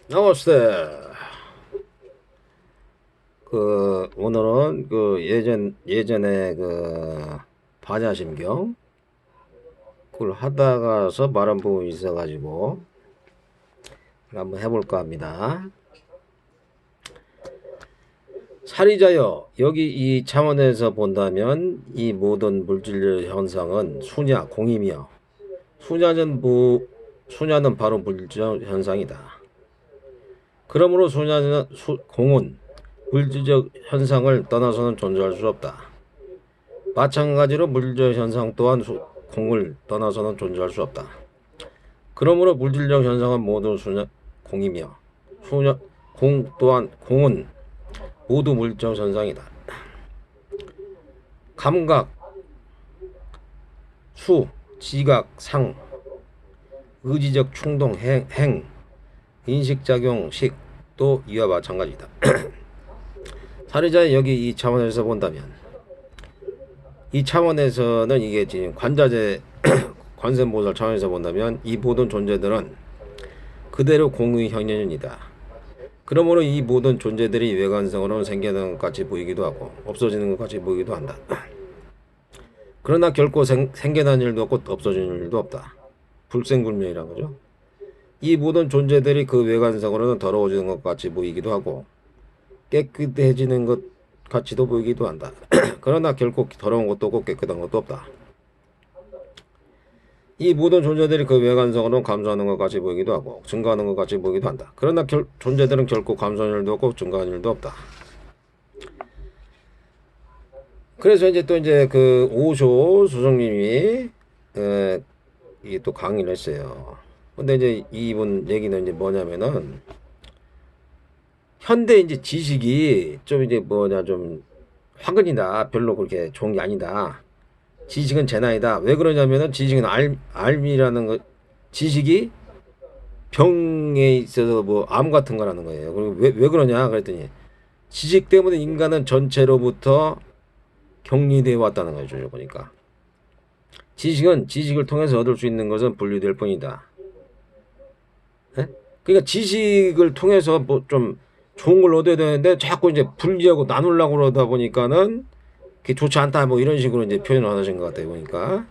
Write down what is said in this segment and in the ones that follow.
나왔어요. 오늘은 예전에 반야심경 그걸 하다가서 말한 부분이 있어가지고 한번 해볼까 합니다. 사리자여, 여기 이 차원에서 본다면 이 모든 물질 현상은 수냐 공이며 수냐는 바로 물질 현상이다. 그러므로 공은 물질적 현상을 떠나서는 존재할 수 없다. 마찬가지로 물질적 현상 또한 공을 떠나서는 존재할 수 없다. 그러므로 물질적 현상은 모두 공이며 공은 모두 물질적 현상이다. 감각, 지각, 상, 의지적 충동, 행, 인식작용, 또 이와 마찬가지다. 사례자의 여기 이 차원에서 본다면 이 차원에서는 이게 지금 관자재 관세음보살 차원에서 본다면 이 모든 존재들은 그대로 공의 현현이다. 그러므로 이 모든 존재들이 외관성으로는 생겨나는 것 같이 보이기도 하고 없어지는 것 같이 보이기도 한다. 그러나 결코 생겨난 일도 없고 없어지는 일도 없다. 불생불멸이라는 거죠. 이 모든 존재들이 그 외관성으로는 더러워지는 것 같이 보이기도 하고 깨끗해지는 것 같이도 보이기도 한다. 그러나 결코 더러운 것도 없고 깨끗한 것도 없다. 이 모든 존재들이 그 외관성으로는 감소하는 것 같이 보이기도 하고 증가하는 것 같이 보이기도 한다. 그러나 존재들은 결코 감소하는 일도 없고 증가하는 일도 없다. 그래서 이제 또 이제 그 오쇼 수성님이 이게 또 강의를 했어요. 근데 이제 이분 얘기는 이제 뭐냐면은 현대 이제 지식이 좀 이제 좀 화근이다. 별로 그렇게 좋은 게 아니다. 지식은 재난이다. 왜 그러냐면은 지식은 알미라는 거, 지식이 병에 있어서 암 같은 거라는 거예요. 그리고 왜 그러냐 그랬더니 지식 때문에 인간은 전체로부터 격리되어 왔다는 거죠. 보니까 지식은 지식을 통해서 얻을 수 있는 것은 분리될 뿐이다. 네? 그러니까 지식을 통해서 좀 좋은 걸 얻어야 되는데 자꾸 이제 분리하고 나누려고 그러다 보니까는 그게 좋지 않다 이런 식으로 이제 표현을 하신 것 같아요. 보니까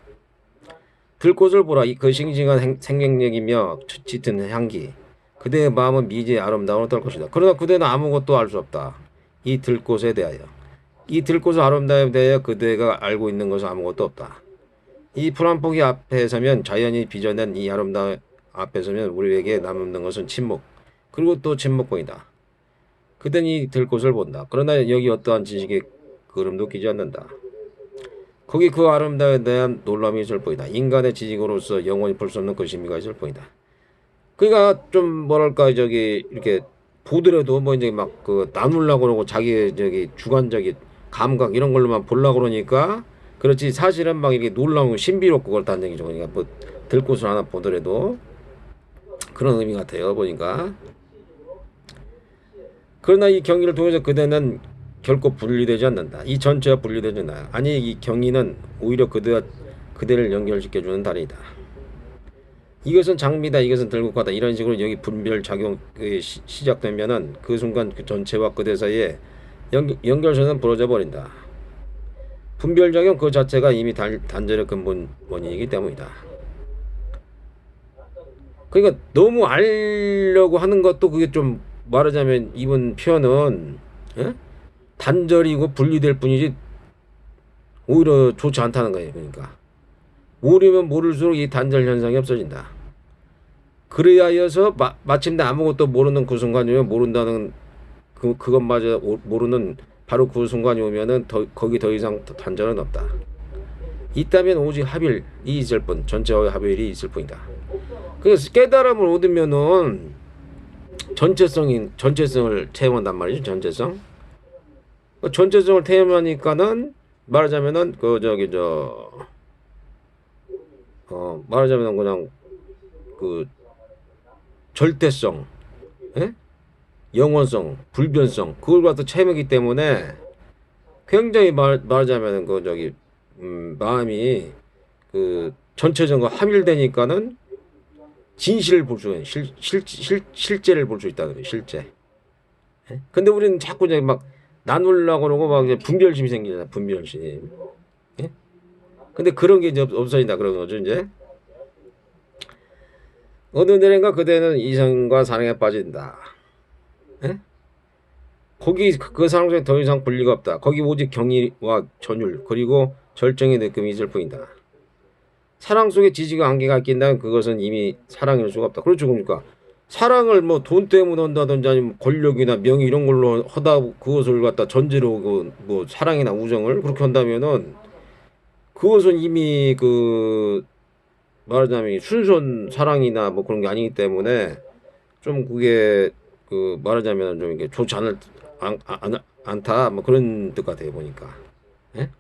들꽃을 보라 그 싱싱한 생명력이며 짙은 향기 그대의 마음은 미지의 아름다움을 떨 것이다. 그러나 그대는 아무것도 알 수 없다. 이 들꽃에 대하여 이 들꽃의 아름다움에 대하여 그대가 알고 있는 것은 아무것도 없다. 이 푸른 포기 앞에 서면 자연이 빚어낸 이 아름다움 앞에 서면 우리에게 남는 것은 침묵 그리고 또 침묵뿐이다. 그대는 이 들꽃을 본다. 그러나 여기 어떠한 지식의 그름도 끼지 않는다. 거기 그 아름다움에 대한 놀람이 있을 뿐이다. 인간의 지식으로서 영원히 볼 수 없는 그 신비가 있을 뿐이다. 그러니까 좀 뭐랄까 이렇게 보더라도 이제 막 나누려고 그러고 자기 주관적인 감각 이런 걸로만 보려고 그러니까 그렇지 사실은 막 이렇게 놀라운 신비롭고 그렇다는 얘기죠. 그러니까 들꽃을 하나 보더라도 그런 의미 같아요. 보니까. 그러나 이 경기를 통해서 그대는 결코 분리되지 않는다. 이 전체와 분리되지 않는다. 아니 이 경기는 오히려 그대를 연결시켜주는 다리다. 이것은 장미다. 이것은 들국화다. 이런 식으로 여기 분별 작용이 시작되면은 그 순간 그 전체와 그대 사이에 연결선은 부러져 버린다. 분별 작용 그 자체가 이미 단절의 근본 원인이기 때문이다. 그러니까 너무 알려고 하는 것도 그게 좀 말하자면 이번 표현은 단절이고 분리될 뿐이지 오히려 좋지 않다는 거예요. 그러니까 모르면 모를수록 이 단절 현상이 없어진다. 그래야 하여서 마침내 아무것도 모르는 그 순간이 오면 모른다는 그것마저 모르는 바로 그 순간이 오면은 거기 더 이상 단절은 없다. 있다면 오직 합일이 있을 뿐 전체와의 합일이 있을 뿐이다. 그래서 깨달음을 얻으면은 전체성을 체험한단 말이죠. 전체성을 체험하니까는 말하자면은 말하자면 그냥 그 절대성, 영원성, 불변성 그걸 갖다 체험하기 때문에 굉장히 말하자면 마음이 그 전체적으로 함일되니까는 진실을 볼 수 있는 실제를 볼 수 있다는 거예요. 실제. 예? 근데 우리는 자꾸 이제 막 나누려고 그러고 막 이제 분별심이 생기잖아. 분별심. 예? 근데 그런 게 이제 없어진다 그런 거죠. 이제 어느 날인가 그대는 이성과 사랑에 빠진다. 예? 거기 그 사람 중에 더 이상 분리가 없다. 거기 오직 경의와 전율 그리고 절정의 느낌이 있을 뿐이다. 사랑 속에 지지가 한계가 있긴다면 그것은 이미 사랑일 수가 없다. 그렇죠, 그러니까 사랑을 뭐 돈 때문에 한다든지 아니면 권력이나 명예 이런 걸로 하다 그것을 갖다 전제로 뭐 사랑이나 우정을 그렇게 한다면은 그것은 이미 그 말하자면 순수한 사랑이나 뭐 그런 게 아니기 때문에 좀 그게 그 말하자면 좀 이게 좋지 않다 뭐 그런 뜻 같아요 보니까. 예?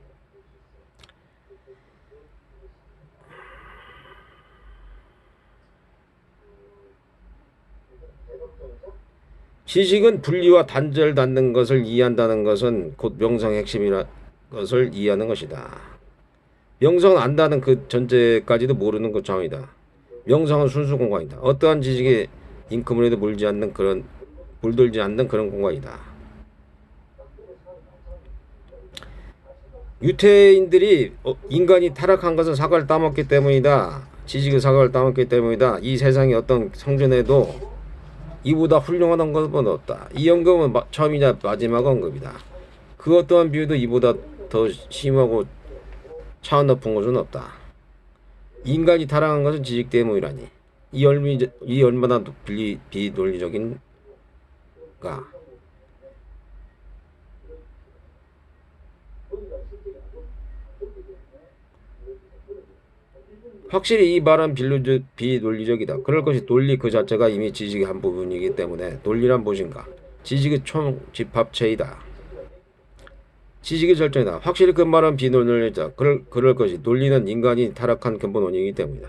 지식은 분리와 단절 닫는 것을 이해한다는 것은 곧 명상의 핵심이라 것을 이해하는 것이다. 명상은 안다는 그 전제까지도 모르는 것 정이다. 명상은 순수 공간이다. 어떠한 지식에 잉크물에도 물들지 않는 그런 공간이다. 유태인들이 인간이 타락한 것은 사과를 따먹기 때문이다. 지식의 사과를 따먹기 때문이다. 이 세상에 어떤 성전에도 이보다 훌륭한 것은 없다. 이 언급은 처음이자 마지막 언급이다. 그 어떠한 비유도 이보다 더 심하고 차원 높은 것은 없다. 인간이 타락한 것은 지식 때문이라니. 이 얼마나 비논리적인가. 확실히 이 말은 비논리적이다. 그럴 것이 논리 그 자체가 이미 지식의 한 부분이기 때문에 논리란 무엇인가? 지식의 총집합체이다. 지식의 절정이다. 확실히 그 말은 비논리적이다. 그럴 것이 논리는 인간이 타락한 근본 원인이기 때문이다.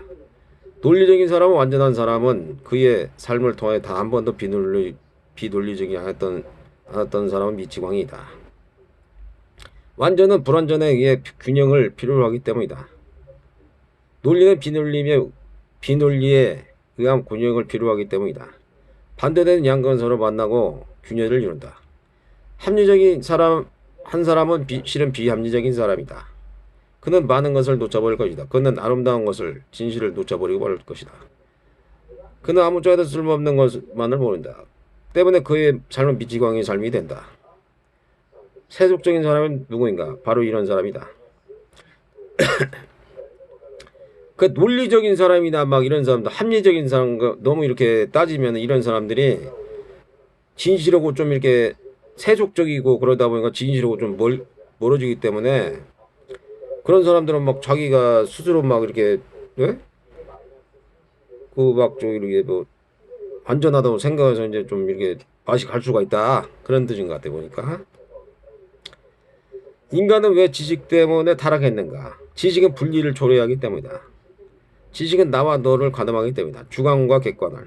논리적인 사람은 완전한 사람은 그의 삶을 통해 단 한 번도 비논리적이 않았던 사람은 미치광이다. 완전은 불완전에 의해 균형을 필요로 하기 때문이다. 논리는 비논리에 의한 균형을 필요하기 때문이다. 반대되는 양건 서로 만나고 균형을 이룬다. 합리적인 사람 한 사람은 실은 비합리적인 사람이다. 그는 많은 것을 놓쳐버릴 것이다. 그는 아름다운 것을 진실을 놓쳐버리고 말 것이다. 그는 아무짝에도 쓸모없는 것만을 모른다. 때문에 그의 삶은 미치광이의 삶이 된다. 세속적인 사람은 누구인가? 바로 이런 사람이다. 그 논리적인 사람이나 막 이런 사람들, 합리적인 사람, 너무 이렇게 따지면 이런 사람들이 진실하고 좀 이렇게 세속적이고 그러다 보니까 진실하고 좀 멀어지기 때문에 그런 사람들은 막 자기가 스스로 막 이렇게, 예? 그 막 좀 이렇게 뭐 안전하다고 생각해서 이제 좀 이렇게 맛이 갈 수가 있다. 그런 뜻인 것 같아 보니까. 인간은 왜 지식 때문에 타락했는가? 지식은 분리를 초래하기 때문이다. 지식은 나와 너를 가늠하기 때문이다. 주관과 객관을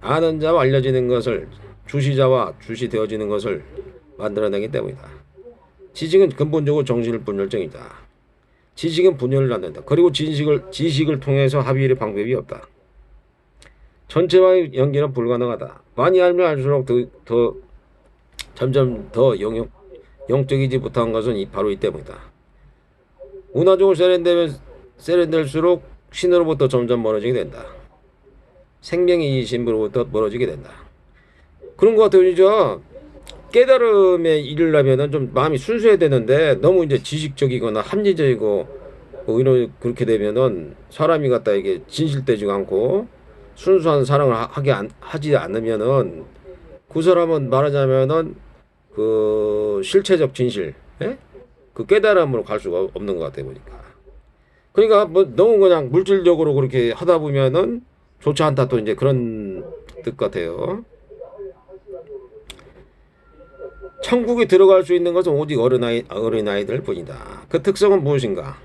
아는 자와 알려지는 것을 주시자와 주시되어지는 것을 만들어내기 때문이다. 지식은 근본적으로 정신을 분열증이다. 지식은 분열을 낳는다. 그리고 지식을 통해서 합의의 방법이 없다. 전체와의 연계는 불가능하다. 많이 알면 알수록 점점 더 영적이지 못한 것은 바로 이 때문이다. 문화적으로 세련될수록 신으로부터 점점 멀어지게 된다. 생명이 신부로부터 멀어지게 된다. 그런 것 같아요. 진짜 깨달음에 이르려면은 좀 마음이 순수해야 되는데 너무 이제 지식적이거나 합리적이고 뭐 이런 그렇게 되면은 사람이 갖다 이게 진실되지가 않고 순수한 사랑을 하지 않으면은 그 사람은 말하자면은 그 실체적 진실, 예? 그 깨달음으로 갈 수가 없는 것 같아 보니까. 그러니까 뭐 너무 그냥 물질적으로 그렇게 하다 보면은 좋지 않다 또 이제 그런 뜻 같아요. 천국에 들어갈 수 있는 것은 오직 어린아이들 뿐이다. 그 특성은 무엇인가?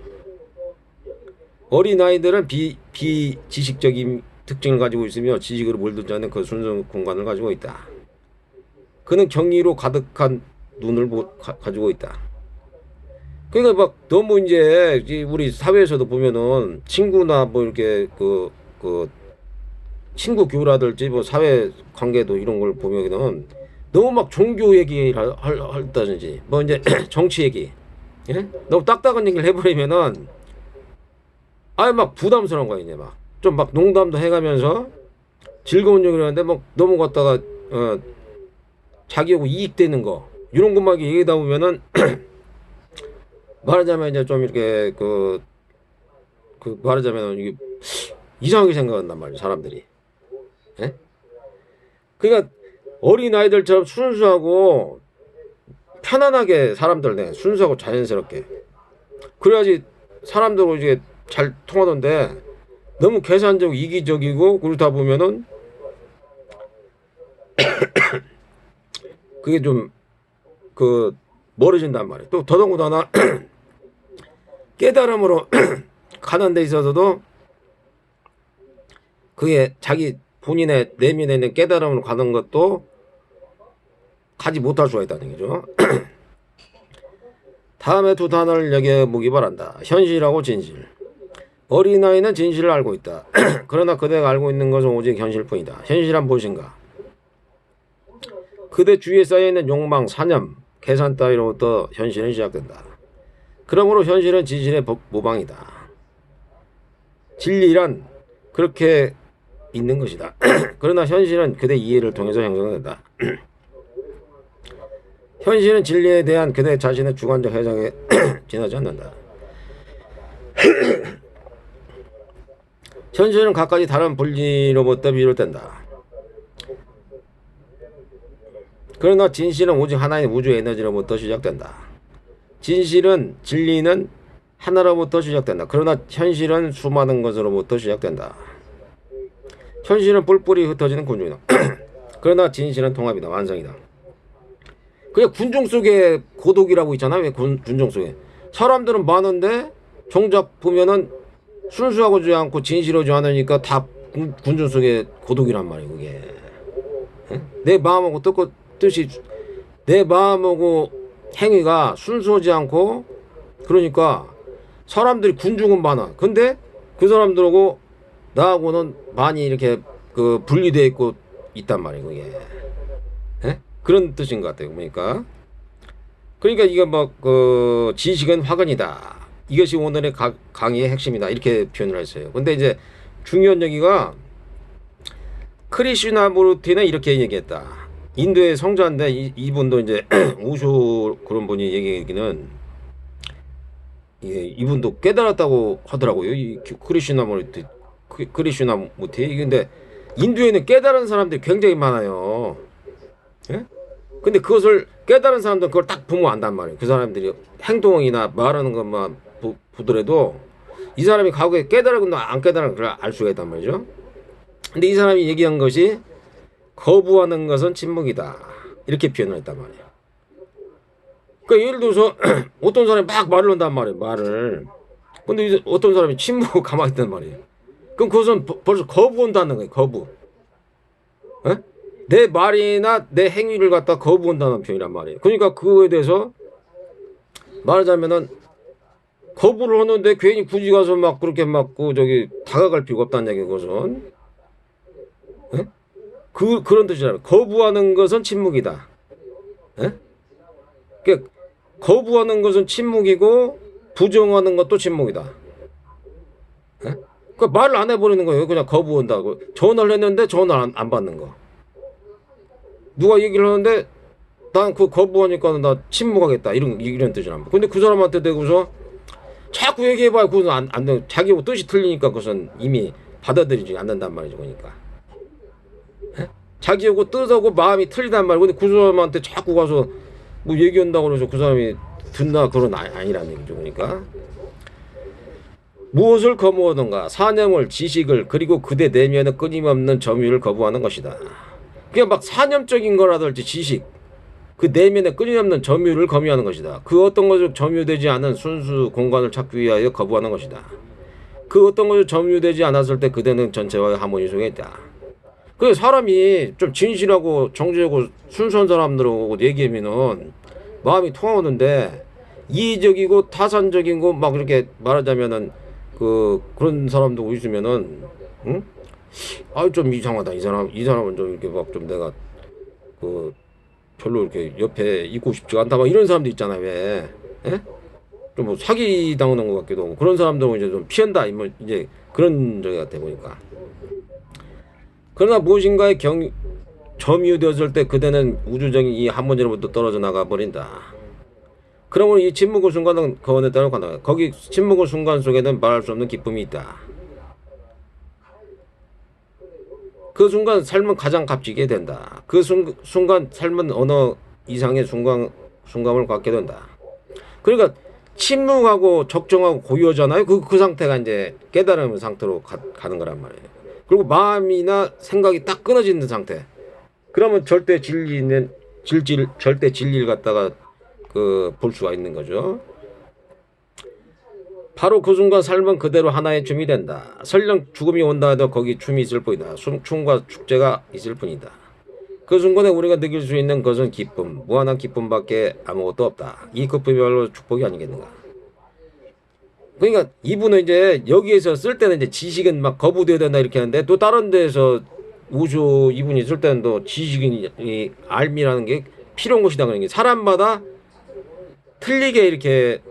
어린아이들은 비지식적인 특징을 가지고 있으며 지식으로 물들지 않는 그 순수 공간을 가지고 있다. 그는 경의로 가득한 눈을 가지고 있다. 그러니까 막 너무 이제 우리 사회에서도 보면은 친구나 뭐 이렇게 그 친구 교류라든지 뭐 사회 관계도 이런 걸 보면은 너무 막 종교 얘기를 한다든지 뭐 이제 정치 얘기, 예? 너무 딱딱한 얘기를 해버리면은 아예 막 부담스러운 거야. 이제 막 좀 막 농담도 해가면서 즐거운 얘기를 하는데 막 너무 갖다가 자기하고 이익되는 거 이런 것만 얘기하다 보면은 말하자면 이제 좀 이렇게 그 말하자면 이게 이상하게 생각한단 말이야 사람들이. 예? 그러니까 어린 아이들처럼 순수하고 편안하게 사람들 내 순수하고 자연스럽게 그래야지 사람들하고 이제 잘 통하던데 너무 계산적이고 이기적이고 그러다 보면은 그게 좀 멀어진단 말이에요. 또 더더군다나 깨달음으로 가는 데 있어서도 그게 자기 본인의 내면에 있는 깨달음으로 가는 것도 가지 못할 수가 있다는 얘기죠. 다음에 두 단어를 여겨보기 바란다. 현실하고 진실. 어린아이는 진실을 알고 있다. 그러나 그대가 알고 있는 것은 오직 현실뿐이다. 현실은 무엇인가? 그대 주위에 쌓여있는 욕망, 사념, 계산 따위로부터 현실은 시작된다. 그러므로 현실은 진실의 모방이다. 진리란 그렇게 있는 것이다. 그러나 현실은 그대 이해를 통해서 형성된다. 현실은 진리에 대한 그대 자신의 주관적 해석에 지나지 않는다. 현실은 각가지 다른 분리로부터 비롯된다. 그러나 진실은 오직 하나의 우주 에너지로부터 시작된다. 진리는 하나로부터 시작된다. 그러나 현실은 수많은 것으로부터 시작된다. 현실은 뿔뿔이 흩어지는 군중이다. 그러나 진실은 통합이다. 완성이다. 그냥 군중 속에 고독이라고 있잖아. 왜 군중 속에 사람들은 많은데 정작 보면은 순수하지 않고 진실하지 않으니까 다 군중 속에 고독이란 말이에요. 그게 내 마음하고 뜻이 내 마음하고 행위가 순수하지 않고 그러니까 사람들이 군중은 많아. 근데 그 사람들하고 나하고는 많이 이렇게 분리되어 있고 있단 말이에요. 그게 그런 뜻인 것 같아요. 그러니까 이게 지식은 화근이다. 이것이 오늘의 강의의 핵심이다. 이렇게 표현을 했어요. 근데 이제 중요한 얘기가 크리슈나무르티는 이렇게 얘기했다. 인도의 성자인데 이분도 이제 우슈 그런 분이 얘기하기는 이분도 깨달았다고 하더라고요. 이 크리슈나무르티. 근데 인도에는 깨달은 사람들이 굉장히 많아요. 예? 근데 그것을 깨달은 사람들은 그걸 딱 보면 안단 말이에요. 그 사람들이 행동이나 말하는 것만 보더라도 이 사람이 과거에 깨달았거나 안 깨달은 걸 알 수가 있단 말이죠. 근데 이 사람이 얘기한 것이 거부하는 것은 침묵이다. 이렇게 표현을 했단 말이에요. 그러니까 예를 들어서 어떤 사람이 막 말을 한단 말이에요. 말을. 근데 어떤 사람이 침묵하고 가만히 있단 말이에요. 그럼 그것은 벌써 거부한다는 거예요. 거부. 에? 내 말이나 내 행위를 갖다 거부한다는 표현이란 말이에요. 그러니까 그거에 대해서 말하자면은 거부를 하는데 괜히 굳이 가서 막 그렇게 막 다가갈 필요가 없다는 얘기예요. 그것은 그런 뜻이잖아요. 거부하는 것은 침묵이다. 그러니까 거부하는 것은 침묵이고 부정하는 것도 침묵이다. 그 말을 안 해버리는 거예요. 그냥 거부한다고. 전화를 했는데 전화 안 받는 거. 누가 얘기를 하는데 난 그 거부하니까 나 침묵하겠다. 이런 뜻이란 말이야. 근데 그 사람한테 대고서 자꾸 얘기해봐야 그건 안 돼. 자기하고 뜻이 틀리니까 그것은 이미 받아들이지 않는단 말이죠. 그러니까. 자기하고 뜻하고 마음이 틀리단 말이고 근데 그 사람한테 자꾸 가서 뭐 얘기한다고 그래서 그 사람이 듣나 그건 아니란 얘기죠. 그러니까. 무엇을 거부하던가 사념을 지식을 그리고 그대 내면의 끊임없는 점유를 거부하는 것이다. 그냥 막 사념적인 거라든지 지식 그 내면의 끊임없는 점유를 거부하는 것이다. 그 어떤 것을 점유되지 않은 순수 공간을 찾기 위하여 거부하는 것이다. 그 어떤 것을 점유되지 않았을 때 그대는 전체와의 하모니 속에 있다. 그 사람이 좀 진실하고 정직하고 순수한 사람들하고 얘기하면은 마음이 통하는데 이의적이고 타산적이고 막 이렇게 말하자면은 그런 사람도 있으면은 아 좀 이상하다. 이 사람은 좀 이렇게 막 좀 내가 그 별로 이렇게 옆에 있고 싶지가 않다. 막 이런 사람도 있잖아요. 왜? 예? 좀 뭐 사기 당하는 것 같기도 하고 그런 사람들은 이제 좀 피한다. 뭐 이제 그런 저기 같아 보니까. 그러나 무엇인가에 점유되었을 때 그대는 우주적인 이 한문제로부터 떨어져 나가 버린다. 그러므로 이 침묵의 순간은 거원에 따라 간다. 거기 침묵의 순간 속에는 말할 수 없는 기쁨이 있다. 그 순간 삶은 가장 값지게 된다. 그 순간 삶은 언어 이상의 순감을 갖게 된다. 그러니까 침묵하고 적정하고 고요잖아요. 그 상태가 이제 깨달음의 상태로 가는 거란 말이에요. 그리고 마음이나 생각이 딱 끊어지는 상태. 그러면 절대 진리를 갖다가 볼 수가 있는 거죠. 바로 그 순간 삶은 그대로 하나의 춤이 된다. 설령 죽음이 온다 해도 거기 춤이 있을 뿐이다. 춤과 축제가 있을 뿐이다. 그 순간에 우리가 느낄 수 있는 것은 기쁨, 무한한 기쁨밖에 아무것도 없다. 이 기쁨이야말로 축복이 아니겠는가. 그러니까 이분은 이제 여기에서 쓸 때는 이제 지식은 막 거부되어야 된다 이렇게 하는데 또 다른 데서 우주 이분이 쓸 때는 또 지식이 알미라는 게 필요한 것이다. 그런 게 사람마다 틀리게 이렇게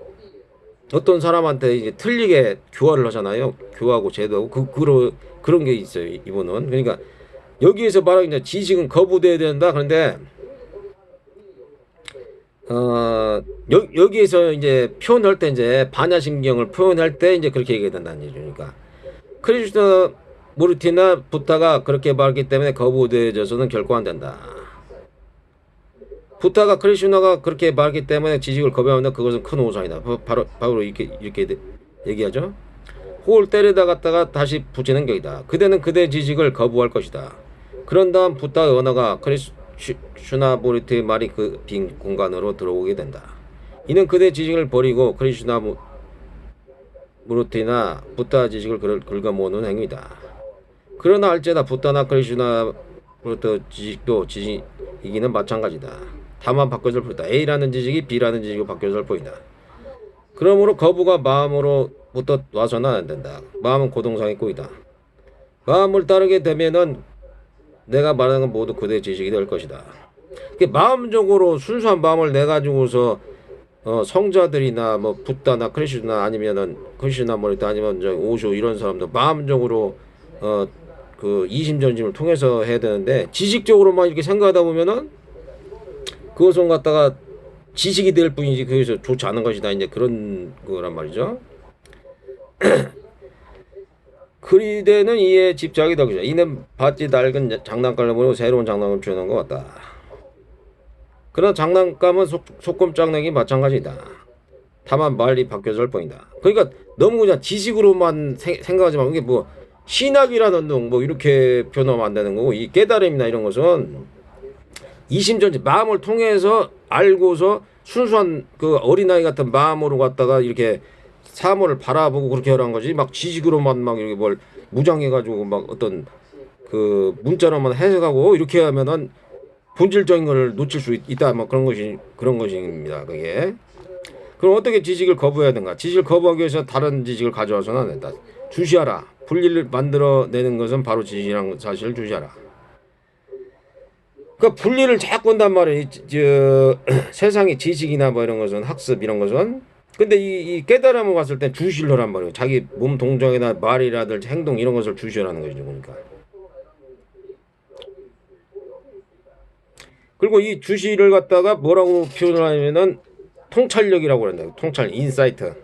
어떤 사람한테 이제 틀리게 교화를 하잖아요. 교화하고 제도하고 그런 게 있어요. 이분은 그러니까 여기에서 말하는 이제 지식은 거부돼야 된다. 그런데 여기에서 이제 표현할 때 이제 반야심경을 표현할 때 이제 그렇게 얘기해야 된다는 얘기니까 크리스나 무르티나 부타가 그렇게 말했기 때문에 거부되어져서는 결코 안 된다. 부타가 크리슈나가 그렇게 말했기 때문에 지식을 거부하면 그것은 큰 오산이다. 바로 이렇게 얘기하죠. 호를 때리다 갔다가 다시 붙이는 격이다. 그대는 그대의 지식을 거부할 것이다. 그런 다음 부타의 언어가 크리슈나 무르티의 말이 그 빈 공간으로 들어오게 된다. 이는 그대의 지식을 버리고 크리슈나 무르티나 부타 지식을 긁어모으는 행위다. 그러나 알제다 부타나 크리슈나 무르티 지식도 지식이기는 마찬가지다. 다만 바뀌어질 뿐이다. A라는 지식이 B라는 지식으로 바뀌어질 뿐이다. 그러므로 거부가 마음으로부터 와서는 안 된다. 마음은 고동상의 꼴이다. 마음을 따르게 되면은 내가 말하는 건 모두 그대의 지식이 될 것이다. 마음적으로 순수한 마음을 내 가지고서 성자들이나 뭐 붓다나 크리슈나 아니면은 크리슈나 모르겠 아니면 오쇼 이런 사람들 마음적으로 그 이심전심을 통해서 해야 되는데 지식적으로만 이렇게 생각하다 보면은 그것은 갖다가 지식이 될 뿐이지 그것이 좋지 않은 것이다. 이제 그런 거란 말이죠. 그리되는 이에 집착이 더 크죠. 이는 밭이 낡은 장난감을 보고 새로운 장난감을 주는 것 같다. 그러나 장난감은 소꿉장난이 마찬가지다. 다만 말이 바뀌어질 뿐이다. 그러니까 너무 그냥 지식으로만 생각하지 말고 이게 뭐 신학이라는 둥 뭐 이렇게 표현하면 안 되는 거고 이 깨달음이나 이런 것은 이심전심 마음을 통해서 알고서 순수한 그 어린아이 같은 마음으로 갖다가 이렇게 사물을 바라보고 그렇게 하라는 거지 막 지식으로만 막 이렇게 뭘 무장해가지고 막 어떤 그 문자로만 해석하고 이렇게 하면은 본질적인 걸 놓칠 수 있다 뭐 그런 것입니다. 그게 그럼 어떻게 지식을 거부해야 되는가? 지식을 거부하기 위해서 다른 지식을 가져와서는 안 된다. 주시하라. 분리를 만들어내는 것은 바로 지식이라는 사실을 주시하라. 그러니까 분리를 자꾸 한단 말이에요. 세상의 지식이나 뭐 이런 것은 학습 이런 것은 근데 이 깨달음을 갔을 때 주시하란 말이에요. 자기 몸 동작이나 말이라든지 행동 이런 것을 주시하라는 거죠. 그러니까 그리고 이 주시를 갖다가 뭐라고 표현을 하냐면은 통찰력이라고 한다. 통찰, 인사이트.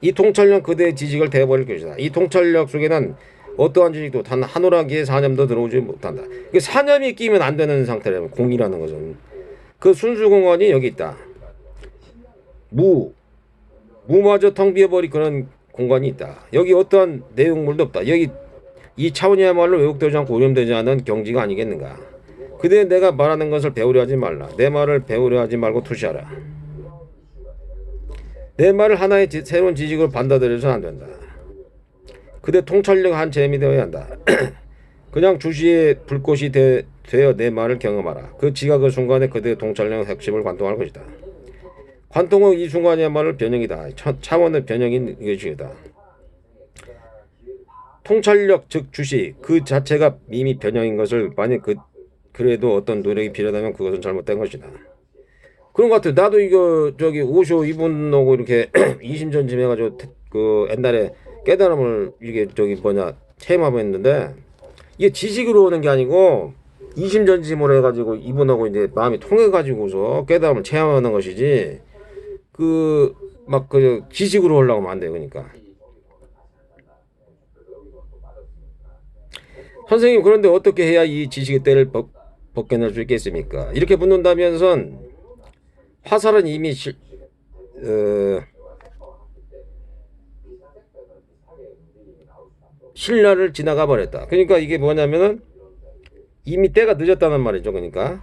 이 통찰력 그대의 지식을 대버릴 것이다. 이 통찰력 속에는 어떠한 지식도 단 한 오락기의 사념도 들어오지 못한다. 사념이 끼면 안 되는 상태라면 공이라는 것은 그 순수 공간이 여기 있다. 무마저 텅 비어버린 그런 공간이 있다. 여기 어떠한 내용물도 없다. 여기 이 차원이야말로 왜곡되지 않고 오염되지 않은 경지가 아니겠는가. 그대 내가 말하는 것을 배우려 하지 말라. 내 말을 배우려 하지 말고 투시하라. 내 말을 하나의 새로운 지식으로 받아들여서는 안 된다. 그대 통찰력 한 잼이 되어야 한다. 그냥 주시의 불꽃이 되어 내 말을 경험하라. 그 지각 그 순간에 그대의 통찰력 핵심을 관통할 것이다. 관통은 이 순간이야말로 변형이다. 차원의 변형인 것이다. 통찰력 즉 주시 그 자체가 이미 변형인 것을 만약 그래도 어떤 노력이 필요하다면 그것은 잘못된 것이다. 그런 것 같아. 나도 이거 저기 오쇼 이분하고 이렇게 이심전심해가지고 그 옛날에 깨달음을 이게 저기 체험하고 했는데 이게 지식으로 오는 게 아니고 이심전심으로 해가지고 이분하고 이제 마음이 통해가지고서 깨달음을 체험하는 것이지 그 지식으로 올라가면 안 돼요. 그러니까 선생님 그런데 어떻게 해야 이 지식의 때를 벗겨낼 수 있겠습니까? 이렇게 묻는다면선 화살은 이미 신라를 지나가 버렸다. 그러니까 이게 뭐냐면은 이미 때가 늦었다는 말이죠. 그러니까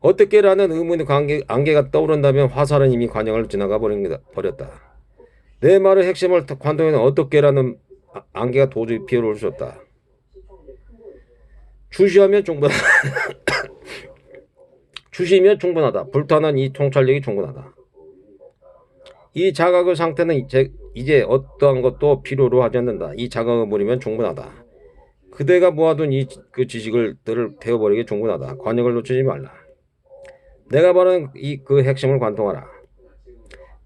어떻게라는 의문의 안개가 떠오른다면 화살은 이미 관역을 지나가 버렸다. 내 말의 핵심을 관통에는 어떻게라는 안개가 도저히 피어올 수 없다. 주시하면 충분하다. 주시면 충분하다. 불타는 이 통찰력이 충분하다. 이 자각의 상태는 이제 어떠한 것도 필요로 하지 않는다. 이 자각을 버리면 충분하다. 그대가 모아둔 그 지식을 태워버리기 충분하다. 관역을 놓치지 말라. 내가 말하는 그 핵심을 관통하라.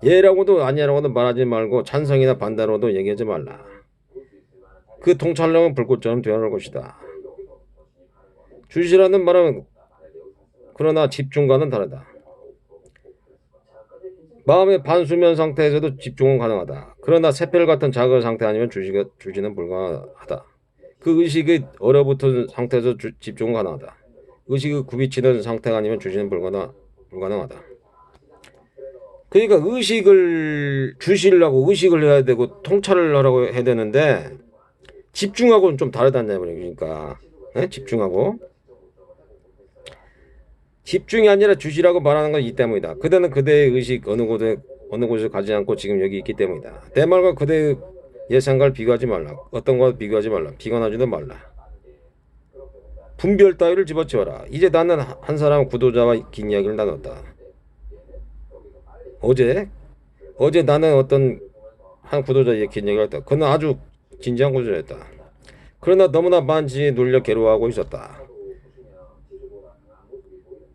예라고도 아니라고도 말하지 말고 찬성이나 반대로도 얘기하지 말라. 그 통찰력은 불꽃처럼 되어날 것이다. 주시라는 말은 그러나 집중과는 다르다. 마음의 반수면 상태에서도 집중은 가능하다. 그러나 새별 같은 자극 상태 아니면 주시는 불가하다. 그 의식이 얼어붙은 상태에서 집중은 가능하다. 의식이 굽이치는 상태가 아니면 주시는 불가능하다. 그러니까 의식을 주시려고 의식을 해야 되고 통찰을 하라고 해야 되는데 집중하고는 좀 다르다는 말이에요. 그러니까 집중이 아니라 주시라고 말하는 건 이 때문이다. 그대는 그대의 의식 어느 곳에 가지 않고 지금 여기 있기 때문이다. 내 말과 그대의 예상과를 비교하지 말라. 어떤 것과 비교하지 말라. 비관하지도 말라. 분별 따위를 집어치워라. 이제 나는 한 사람 구도자와 긴 이야기를 나눴다. 어제 나는 어떤 한 구도자의 긴 이야기를 했다. 그는 아주 진지한 구도자였다. 그러나 너무나 만지에 눌려 괴로워하고 있었다.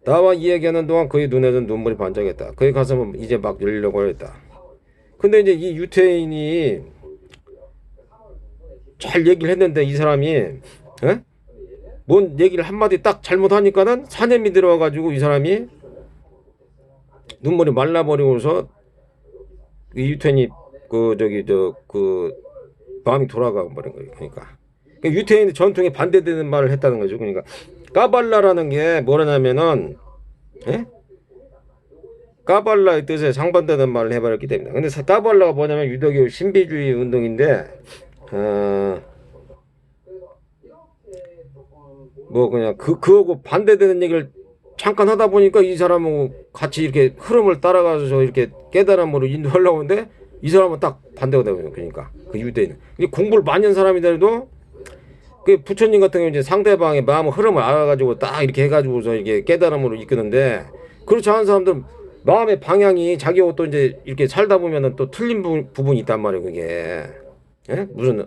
나와 이야기하는 동안 그의 눈에는 눈물이 반짝했다. 그의 가슴은 이제 막 열리려고 했다. 근데 이제 이 유태인이 잘 얘기를 했는데 이 사람이 뭔 얘기를 한마디 딱 잘못하니까는 사념이 들어와가지고 이 사람이 눈물이 말라버리고서 이 유태인이 마음이 돌아가 버린 거예요. 그러니까 유태인의 전통에 반대되는 말을 했다는 거죠. 그러니까 까발라라는 게 뭐냐면은 까발라의 뜻에 상반되는 말을 해버렸기 때문에. 근데 까발라가 뭐냐면 유대교 신비주의 운동인데 그냥 그하고 반대되는 얘기를 잠깐 하다 보니까 이 사람하고 같이 이렇게 흐름을 따라가서 이렇게 깨달음으로 인도하려고 하는데 이 사람은 딱 반대가 되거든요. 그러니까 그 유대인은 공부를 많이 한 사람이더라도 그 부처님 같은 경우 이제 상대방의 마음 흐름을 알아가지고 딱 이렇게 해가지고서 이게 깨달음으로 이끄는데 그렇지 않은 사람들은 마음의 방향이 자기하고 또 이제 이렇게 살다 보면은 또 틀린 부분이 있단 말이에요. 그게 무슨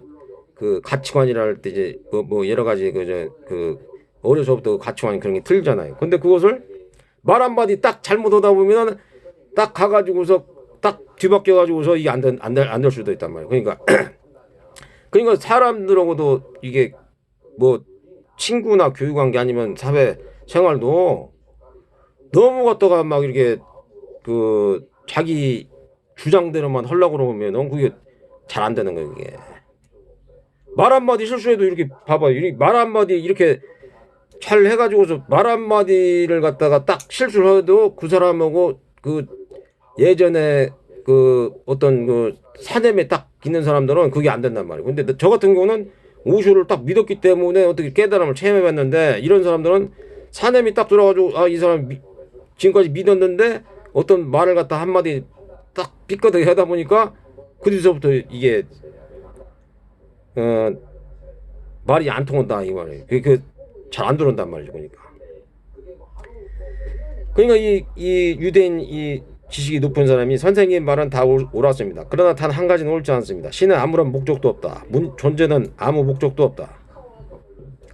그 가치관이라 할 때 이제 뭐 여러 가지 어려서부터 가치관이 그런 게 틀리잖아요. 근데 그것을 말 한마디 딱 잘못하다 보면은 딱 가가지고서 딱 뒤바뀌어가지고서 이게 안 될 수도 있단 말이에요. 그러니까 사람들하고도 이게 뭐 친구나 교육관계 아니면 사회 생활도 너무 갖다가 막 이렇게 자기 주장대로만 하려고 그러면은 그게 잘 안 되는 거예요. 이게 말 한마디 실수해도 이렇게 봐봐요. 말 한마디 이렇게 잘 해가지고서 말 한마디를 갖다가 딱 실수를 해도 그 사람하고 예전에 어떤 사념에 딱 있는 사람들은 그게 안 된단 말이에요. 근데 저 같은 경우는 오쇼를 딱 믿었기 때문에 어떻게 깨달음을 체험해봤는데 이런 사람들은 사념이 딱 들어가지고 이 사람 지금까지 믿었는데 어떤 말을 갖다 한마디 딱 삐끗하게 하다 보니까 그 뒤서부터 이게 말이 안 통한다 이 말이에요. 그게 잘 안 들어온단 말이죠. 그러니까 이 유대인 이 지식이 높은 사람이 선생님 말은 다 옳았습니다. 그러나 단 한 가지는 옳지 않습니다. 신은 아무런 목적도 없다. 존재는 아무 목적도 없다.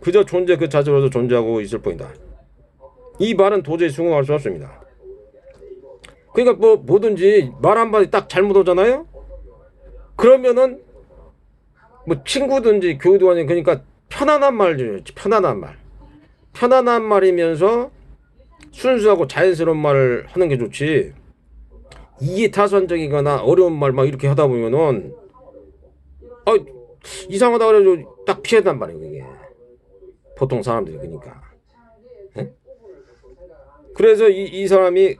그저 존재 그 자체로서 존재하고 있을 뿐이다. 이 말은 도저히 수긍할 수 없습니다. 그러니까 뭐든지 말 한마디 딱 잘못 오잖아요. 그러면은 뭐 친구든지 교우도 그러니까 편안한 말이죠. 편안한 말이면서 순수하고 자연스러운 말을 하는 게 좋지. 이해타산적이거나 어려운 말 막 이렇게 하다 보면은 이상하다 그래도 딱 피한단 말이에요. 이게 보통 사람들이 그러니까. 예? 그래서 이 사람이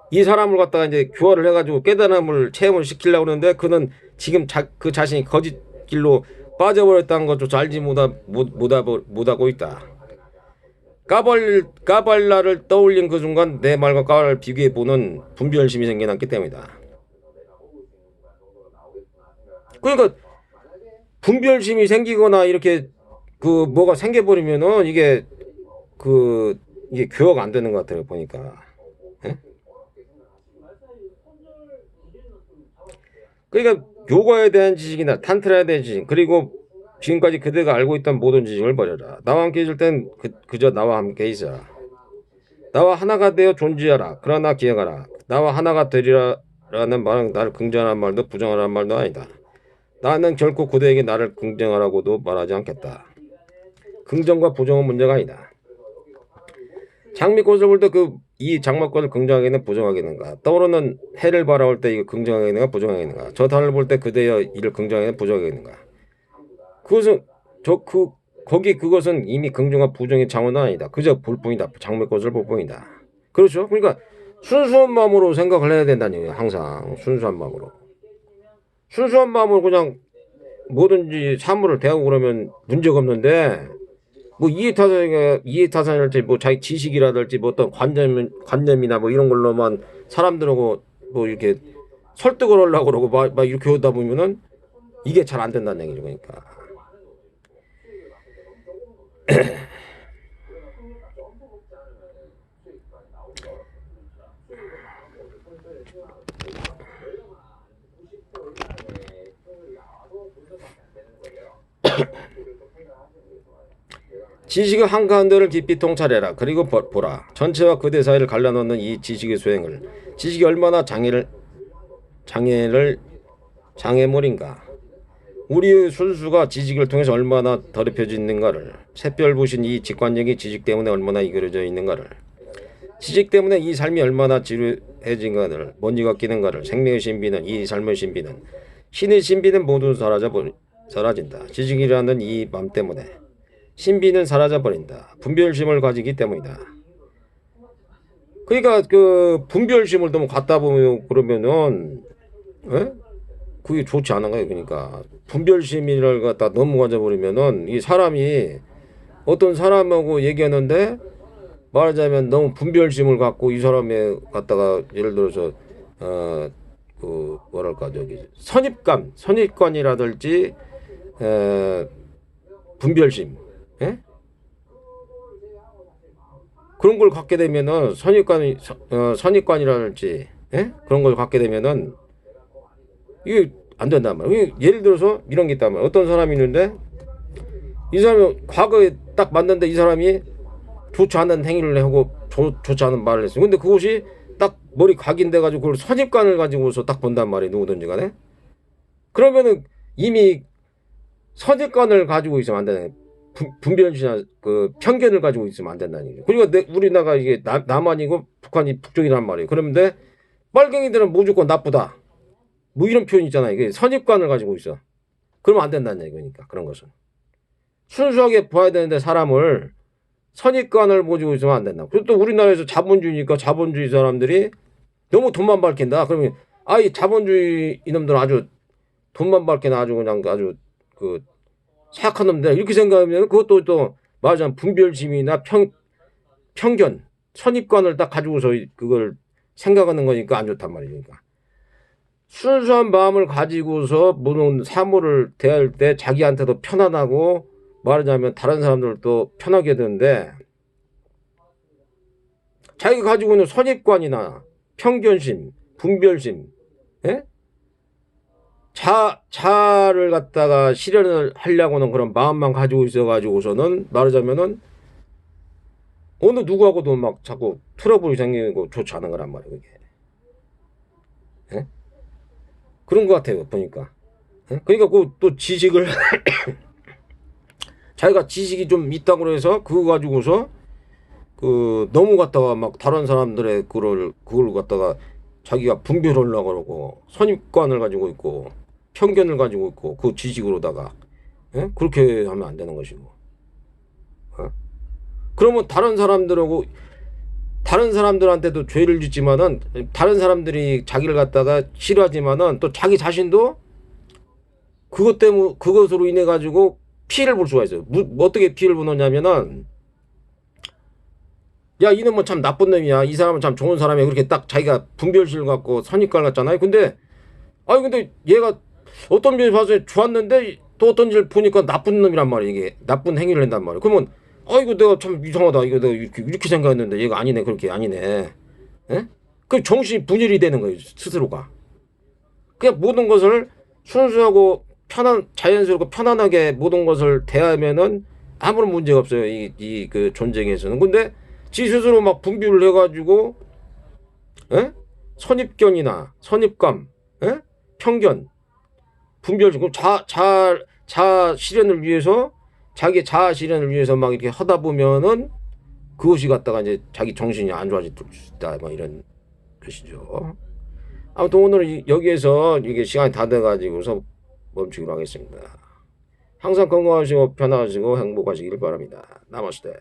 이 사람을 갖다가 이제 교화를 해가지고 깨달음을 체험을 시키려고 그러는데 그는 지금 그 자신이 거짓 길로 빠져버렸다는 것조차 알지 못하고 있다. 까발라를 떠올린 그 순간 내 말과 까발라를 비교해보는 분별심이 생겨났기 때문이다. 그러니까 분별심이 생기거나 이렇게 뭐가 생겨버리면은 이게 교화가 안 되는 것 같아요 보니까. 예? 그러니까 요가에 대한 지식이나 탄트라에 대한 지식 그리고 지금까지 그대가 알고 있던 모든 지식을 버려라. 나와 함께 있을 땐 그저 나와 함께 있어라. 나와 하나가 되어 존재하라. 그러나 기억하라. 나와 하나가 되리라라는 말은 나를 긍정하라는 말도 부정하라는 말도 아니다. 나는 결코 그대에게 나를 긍정하라고도 말하지 않겠다. 긍정과 부정은 문제가 아니다. 장미꽃을 볼 때 이 장미꽃을 긍정하겠는 부정하겠는가? 떠오르는 해를 바라볼 때 이거 긍정하겠는가 부정하겠는가? 저 달을 볼 때 그대여 이를 긍정하겠는가 부정하겠는가? 그것은 그것은 이미 긍정과 부정의 장원은 아니다. 그저 볼 뿐이다. 장미꽃을 볼 뿐이다. 그렇죠? 그러니까 순수한 마음으로 생각을 해야 된다는 얘기예요. 항상 순수한 마음으로. 순수한 마음으로 그냥 뭐든지 사물을 대하고 그러면 문제가 없는데 뭐 이해타산이랄지 뭐 자기 지식이라든지 뭐 어떤 관념이나 뭐 이런 걸로만 사람들하고 뭐 이렇게 설득을 하려고 그러고 막 이렇게 하다 보면은 이게 잘 안 된다는 얘기죠. 그러니까. 지식의 한가운데를 깊이 통찰해라. 그리고 보라. 전체와 그대 사이를 갈라놓는 이 지식의 소행을. 지식이 얼마나 장애물인가. 우리의 순수가 지식을 통해서 얼마나 더럽혀져 있는가를. 샛별부신 이 직관력이 지식 때문에 얼마나 이그러져 있는가를. 지식 때문에 이 삶이 얼마나 지루해진가를. 먼지가 끼는가를. 생명의 신비는 이 삶의 신비는 신의 신비는 모두 사라진다. 지식이라는 이 맘 때문에 신비는 사라져버린다. 분별심을 가지기 때문이다. 그러니까 분별심을 너무 갖다 보면 그러면은 그게 좋지 않은 거예요. 그러니까 분별심을 갖다 너무 가져버리면은 이 사람이 어떤 사람하고 얘기하는데 말하자면 너무 분별심을 갖고 이 사람에 갖다가 예를 들어서 뭐랄까 선입관이라든지 분별심 그런 걸 갖게 되면은 선입관이라든지 그런 걸 갖게 되면은 이게 안 된단 말이야. 예를 들어서 이런 게 있단 말이야. 어떤 사람이 있는데 이 사람이 과거에 딱 만났는데 이 사람이 좋지 않은 행위를 하고 좋지 않은 말을 했어요. 근데 그것이 딱 머리 각인돼 가지고 그걸 선입관을 가지고서 딱 본단 말이에요. 누구든지 간에. 그러면은 이미 선입관을 가지고 있으면 안 되는 분별이나 편견을 가지고 있으면 안 된다는 얘기죠. 그러니까 우리나라가 이게 남한이고 북한이 북쪽이란 말이에요. 그런데 빨갱이들은 무조건 나쁘다. 뭐 이런 표현 있잖아요. 이게 선입관을 가지고 있어. 그러면 안 된다는 얘기니까 그런 것은. 순수하게 봐야 되는데 사람을 선입관을 가지고 있으면 안 된다. 그리고 또 우리나라에서 자본주의니까 자본주의 사람들이 너무 돈만 밝힌다. 그러면 이 자본주의 이놈들은 아주 돈만 밝히나 아주 그냥 아주 사악한 놈들 이렇게 생각하면 그것도 또 말하자면 분별심이나 편견, 선입관을 딱 가지고서 그걸 생각하는 거니까 안 좋단 말이죠. 그러니까. 순수한 마음을 가지고서 모든 사물을 대할 때 자기한테도 편안하고 말하자면 다른 사람들도 편하게 되는데 자기가 가지고 있는 선입관이나 편견심, 분별심, 예? 자를 갖다가 실현을 하려고는 그런 마음만 가지고 있어가지고서는 말하자면은 어느 누구하고도 막 자꾸 트러블이 생기고 좋지 않은 거란 말이에요, 그게. 예? 그런 것 같아요, 보니까. 예? 그러니까 그 또 지식을 자기가 지식이 좀 있다고 해서 그거 가지고서 그 너무 갖다가 막 다른 사람들의 그걸 갖다가 자기가 분별하려고 그러고 선입관을 가지고 있고 편견을 가지고 있고 그 지식으로다가 예? 그렇게 하면 안 되는 것이고. 어? 그러면 다른 사람들한테도 죄를 짓지만은 다른 사람들이 자기를 갖다가 싫어하지만은 또 자기 자신도 그것으로 인해 가지고 피해를 볼 수가 있어요. 어떻게 피해를 보느냐면은 야, 이놈은 참 나쁜 놈이야. 이 사람은 참 좋은 사람이야. 그렇게 딱 자기가 분별심을 갖고 선입관을 갖잖아요. 근데 얘가 어떤 면에서 봐서 좋았는데 또 어떤 일 보니까 나쁜 놈이란 말이야. 이게 나쁜 행위를 한단 말이야. 그러면 이거 내가 참 이상하다. 이거 내가 이렇게 생각했는데 얘가 아니네. 그렇게 아니네. 예? 그 정신이 분열이 되는 거예요. 스스로가. 그냥 모든 것을 순수하고 자연스럽고 편안하게 모든 것을 대하면은 아무런 문제가 없어요. 그 존재에서는. 근데 지 스스로 막 분별을 해가지고, 예? 선입감, 예? 편견, 분별심, 자아 실현을 위해서, 자기 자아 실현을 위해서 막 이렇게 하다 보면은 그것이 갖다가 이제 자기 정신이 안 좋아질 수 있다. 뭐 이런 것이죠. 아무튼 오늘은 여기에서 이게 시간이 다 돼가지고서 멈추기로 하겠습니다. 항상 건강하시고 편안하시고 행복하시길 바랍니다. 나머스테.